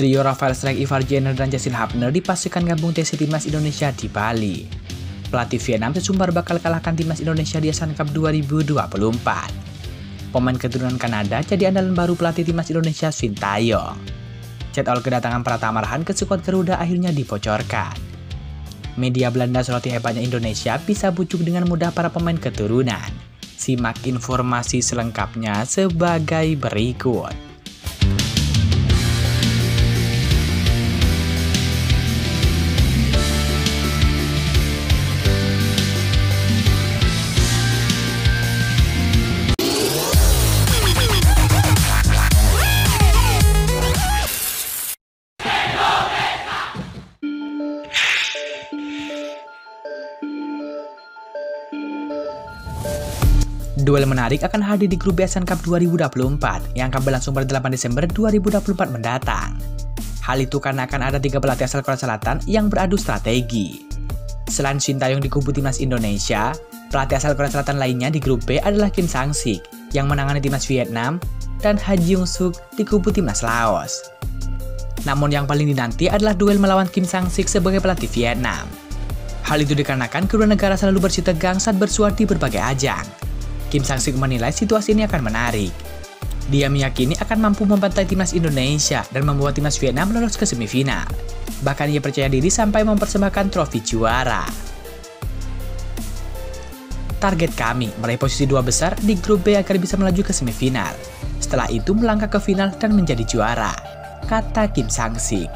Trio Rafael Struyck, Ivar Jenner, dan Justin Hubner dipastikan gabung TC Timnas Indonesia di Bali. Pelatih Vietnam sesumbar bakal kalahkan Timnas Indonesia di Asian Cup 2024. Pemain keturunan Kanada jadi andalan baru pelatih Timnas Indonesia Sintayong. Jadwal kedatangan Pratama Arhan ke skuad Garuda akhirnya dibocorkan. Media Belanda soroti hebatnya Indonesia bisa bujuk dengan mudah para pemain keturunan. Simak informasi selengkapnya sebagai berikut. Duel menarik akan hadir di grup B Asian Cup 2024 yang akan berlangsung pada 8 Desember 2024 mendatang. Hal itu karena akan ada 3 pelatih asal Korea Selatan yang beradu strategi. Selain Sintayong di kubu Timnas Indonesia, pelatih asal Korea Selatan lainnya di grup B adalah Kim Sang-sik yang menangani Timnas Vietnam dan Ha Jung-suk di kubu Timnas Laos. Namun yang paling dinanti adalah duel melawan Kim Sang-sik sebagai pelatih Vietnam. Hal itu dikarenakan kedua negara selalu bersih tegang saat bersuara di berbagai ajang. Kim Sang-sik menilai situasi ini akan menarik. Dia meyakini akan mampu membantai Timnas Indonesia dan membawa Timnas Vietnam lolos ke semifinal. Bahkan ia percaya diri sampai mempersembahkan trofi juara. Target kami meraih posisi 2 besar di grup B agar bisa melaju ke semifinal. Setelah itu melangkah ke final dan menjadi juara, kata Kim Sang-sik.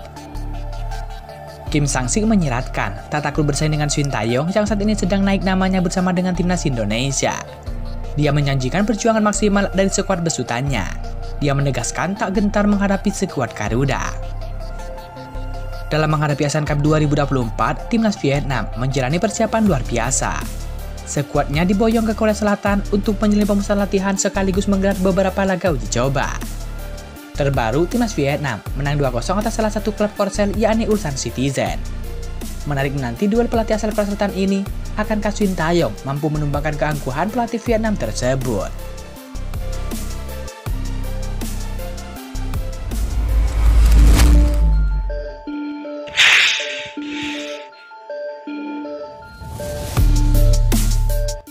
Kim Sang-sik menyiratkan tak takut bersaing dengan Sintayong yang saat ini sedang naik namanya bersama dengan Timnas Indonesia. Dia menjanjikan perjuangan maksimal dari skuad besutannya. Dia menegaskan tak gentar menghadapi skuad Garuda. Dalam menghadapi Asian Cup 2024, Timnas Vietnam menjalani persiapan luar biasa. Skuadnya diboyong ke Korea Selatan untuk menjalani pemusatan latihan sekaligus menggelar beberapa laga uji coba. Terbaru, Timnas Vietnam menang 2-0 atas salah satu klub Korsel yakni Ulsan Citizen. Menarik menanti duel pelatih asal Korea Selatan ini, akankah Sintayong mampu menumbangkan keangkuhan pelatih Vietnam tersebut?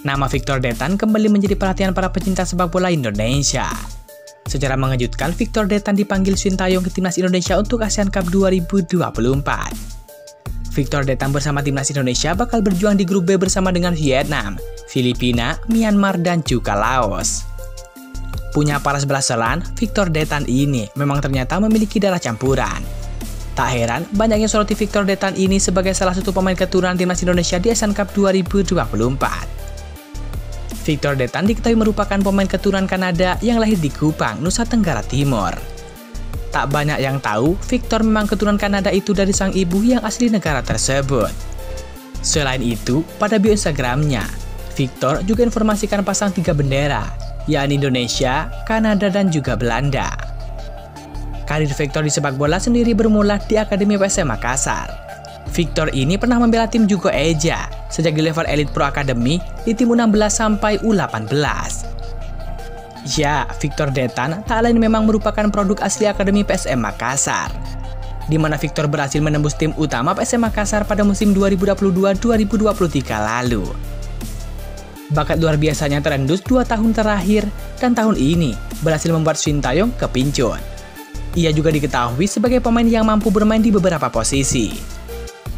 Nama Victor Detan kembali menjadi perhatian para pecinta sepak bola Indonesia. Secara mengejutkan, Victor Detan dipanggil Sintayong ke Timnas Indonesia untuk ASEAN Cup 2024. Victor Detan bersama Timnas Indonesia bakal berjuang di grup B bersama dengan Vietnam, Filipina, Myanmar, dan juga Laos. Punya paras belaselan, Victor Detan ini memang ternyata memiliki darah campuran. Tak heran, banyak yang soroti Victor Detan ini sebagai salah satu pemain keturunan Timnas Indonesia di Asian Cup 2024. Victor Detan diketahui merupakan pemain keturunan Kanada yang lahir di Kupang, Nusa Tenggara Timur. Tak banyak yang tahu, Victor memang keturunan Kanada itu dari sang ibu yang asli negara tersebut. Selain itu, pada bio Instagramnya, Victor juga informasikan pasang 3 bendera, yakni Indonesia, Kanada, dan juga Belanda. Karir Victor di sepak bola sendiri bermula di Akademi PSM Makassar. Victor ini pernah membela tim Jugo Eja, sejak di level Elite Pro Academy di tim U16 sampai U18. Ya, Victor Detan tak lain memang merupakan produk asli Akademi PSM Makassar, di mana Victor berhasil menembus tim utama PSM Makassar pada musim 2022-2023 lalu. Bakat luar biasanya terendus 2 tahun terakhir, dan tahun ini berhasil membuat Sintayong kepincut. Ia juga diketahui sebagai pemain yang mampu bermain di beberapa posisi,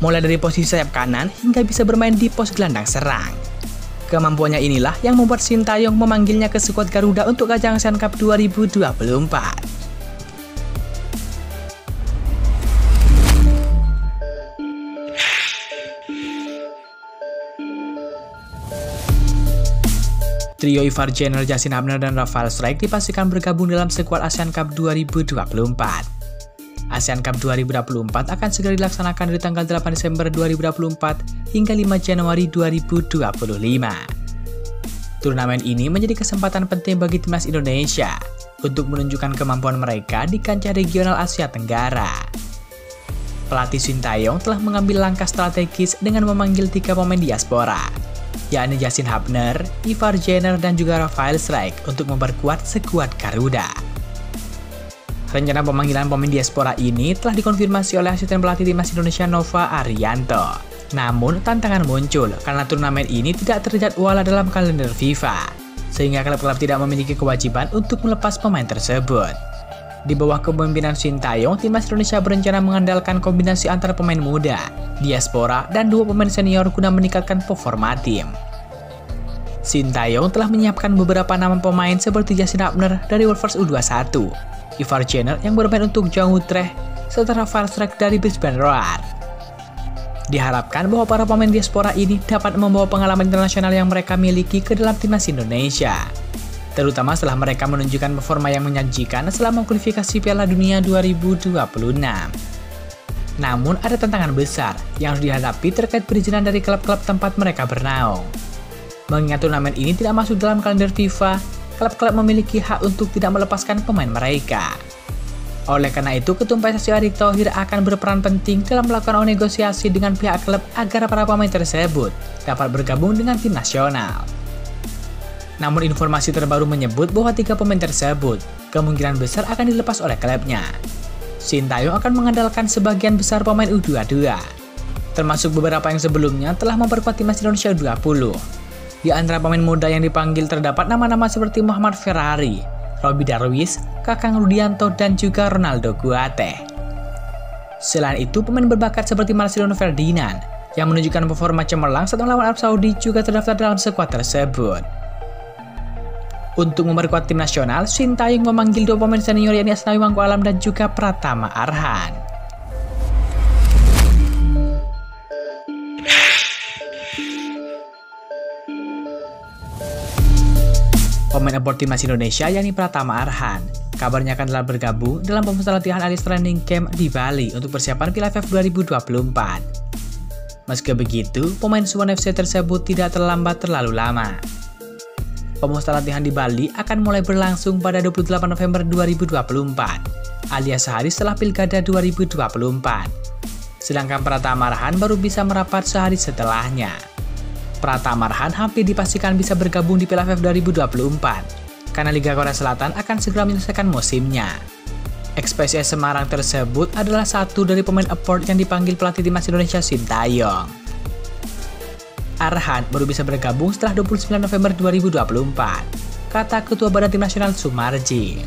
mulai dari posisi sayap kanan hingga bisa bermain di pos gelandang serang. Kemampuannya inilah yang membuat Sintayong memanggilnya ke skuad Garuda untuk ajang ASEAN Cup 2024. Trio Ivar Jenner, Justin Hubner, dan Rafael Struyck dipastikan bergabung dalam skuad ASEAN Cup 2024. ASEAN Cup 2024 akan segera dilaksanakan dari tanggal 8 Desember 2024 hingga 5 Januari 2025. Turnamen ini menjadi kesempatan penting bagi Timnas Indonesia untuk menunjukkan kemampuan mereka di kancah regional Asia Tenggara. Pelatih Sintayong telah mengambil langkah strategis dengan memanggil 3 pemain diaspora, yakni Justin Hubner, Ivar Jenner, dan juga Rafael Struyck untuk memperkuat skuad Garuda. Rencana pemanggilan pemain diaspora ini telah dikonfirmasi oleh asisten pelatih timnas Indonesia Nova Arianto. Namun, tantangan muncul karena turnamen ini tidak terjadwal dalam kalender FIFA, sehingga klub-klub tidak memiliki kewajiban untuk melepas pemain tersebut. Di bawah kepemimpinan Sintayong, timnas Indonesia berencana mengandalkan kombinasi antara pemain muda, diaspora, dan 2 pemain senior guna meningkatkan performa tim. Sintayong telah menyiapkan beberapa nama pemain seperti Justin Hubner dari Wolves U21, Ivar Jenner yang bermain untuk Jong Utrecht, serta Rafael Strijk dari Brisbane Roar. Diharapkan bahwa para pemain diaspora ini dapat membawa pengalaman internasional yang mereka miliki ke dalam timnas Indonesia, terutama setelah mereka menunjukkan performa yang menjanjikan selama kualifikasi Piala Dunia 2026. Namun ada tantangan besar yang harus dihadapi terkait perizinan dari klub-klub tempat mereka bernaung. Mengingat turnamen ini tidak masuk dalam kalender FIFA, klub-klub memiliki hak untuk tidak melepaskan pemain mereka. Oleh karena itu, Ketua PSSI Erick Thohir akan berperan penting dalam melakukan negosiasi dengan pihak klub agar para pemain tersebut dapat bergabung dengan tim nasional. Namun informasi terbaru menyebut bahwa 3 pemain tersebut kemungkinan besar akan dilepas oleh klubnya. Sintayong akan mengandalkan sebagian besar pemain U22, termasuk beberapa yang sebelumnya telah memperkuat timnas Indonesia U20. Di antara pemain muda yang dipanggil terdapat nama-nama seperti Muhammad Ferrari, Robby Darwish, Kakang Rudianto, dan juga Ronaldo Kuate. Selain itu, pemain berbakat seperti Marcelino Ferdinand yang menunjukkan performa cemerlang saat melawan Arab Saudi juga terdaftar dalam skuad tersebut. Untuk memperkuat tim nasional, Sintayong memanggil 2 pemain senior yakni Asnawi Mangku Alam dan juga Pratama Arhan. Pemain abort timnas Indonesia yakni Pratama Arhan kabarnya akan telah bergabung dalam pemusatan latihan alias training camp di Bali untuk persiapan Piala AFF 2024. Meski begitu, pemain Suwon FC tersebut tidak terlambat terlalu lama. Pemusatan latihan di Bali akan mulai berlangsung pada 28 November 2024, alias sehari setelah Pilkada 2024. Sedangkan Pratama Arhan baru bisa merapat sehari setelahnya. Pratama Arhan hampir dipastikan bisa bergabung di Piala AFF 2024, karena Liga Korea Selatan akan segera menyelesaikan musimnya. Ex-PSIS Semarang tersebut adalah satu dari pemain abort yang dipanggil pelatih timnas Indonesia Sintayong. Arhan baru bisa bergabung setelah 29 November 2024, kata Ketua Badan Tim Nasional Sumarji.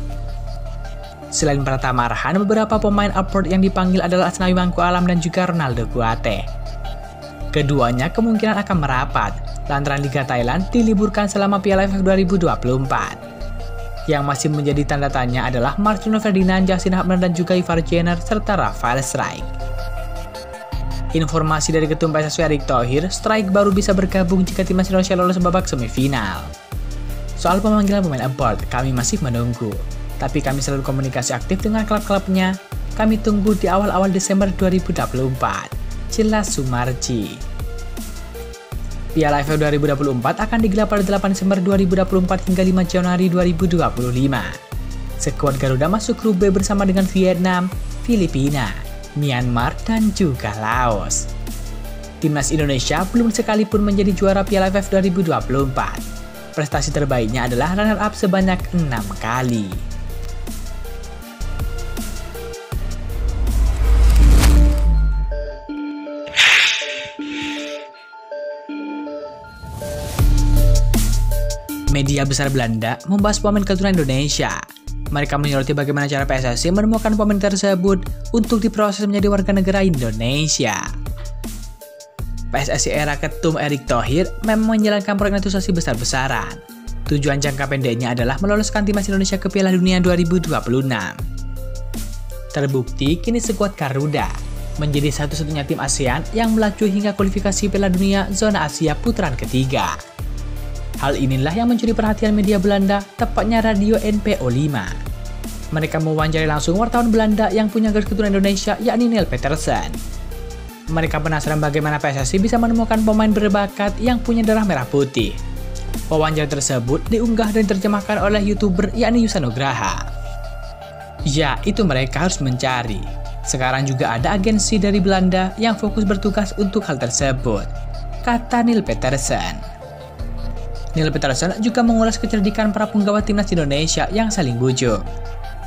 Selain Pratama Arhan, beberapa pemain abort yang dipanggil adalah Asnawi Mangku Alam dan juga Ronaldo Kuate. Keduanya kemungkinan akan merapat lantaran Liga Thailand diliburkan selama Piala AFF 2024. Yang masih menjadi tanda tanya adalah Marcelino Ferdinand, Justin Hubner, dan juga Ivar Jenner serta Rafael Strijk. Informasi dari Ketum PSSI Erick Thohir, Strijk baru bisa bergabung jika timnas Indonesia lolos babak semifinal. Soal pemanggilan pemain abort, kami masih menunggu. Tapi kami selalu komunikasi aktif dengan klub-klubnya. Kami tunggu di awal-awal Desember 2024. Jelas Sumarji. Piala AFF 2024 akan digelar pada 8 Desember 2024 hingga 5 Januari 2025. Skuad Garuda masuk grup B bersama dengan Vietnam, Filipina, Myanmar, dan juga Laos. Timnas Indonesia belum sekalipun menjadi juara Piala AFF 2024. Prestasi terbaiknya adalah runner-up sebanyak 6 kali. Media besar Belanda membahas pemain keturunan Indonesia. Mereka menyoroti bagaimana cara PSSI menemukan pemain tersebut untuk diproses menjadi warga negara Indonesia. PSSI era Ketum Erick Thohir memang menjalankan proyek naturalisasi besar-besaran. Tujuan jangka pendeknya adalah meloloskan timnas Indonesia ke Piala Dunia 2026. Terbukti kini skuad Garuda menjadi satu-satunya tim ASEAN yang melaju hingga kualifikasi Piala Dunia zona Asia putaran ketiga. Hal inilah yang mencuri perhatian media Belanda, tepatnya radio NPO 5. Mereka mewawancarai langsung wartawan Belanda yang punya garis keturunan Indonesia, yakni Neil Petersen. Mereka penasaran bagaimana PSSI bisa menemukan pemain berbakat yang punya darah merah putih. Wawancara tersebut diunggah dan diterjemahkan oleh YouTuber yakni Yusa Nugraha. Ya, itu mereka harus mencari. Sekarang juga ada agensi dari Belanda yang fokus bertugas untuk hal tersebut, kata Neil Petersen. Neil Petersen juga mengulas kecerdikan para penggawa timnas Indonesia yang saling bujuk.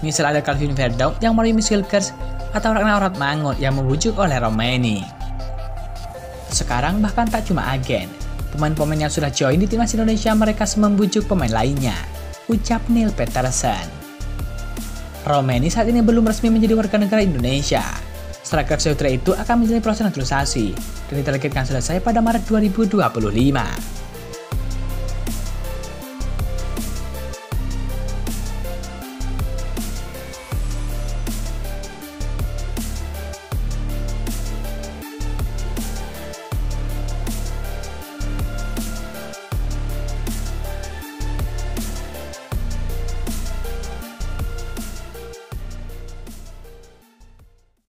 Misal ada Calvin Verdonk yang melalui Miskels atau Ragnar Mangold yang membujuk oleh Romani. Sekarang bahkan tak cuma agen, pemain-pemain yang sudah join di timnas Indonesia mereka membujuk pemain lainnya, ucap Neil Peterson. Romani saat ini belum resmi menjadi warga negara Indonesia. Striker Sutra itu akan menjalani proses naturalisasi dan ditargetkan selesai pada Maret 2025.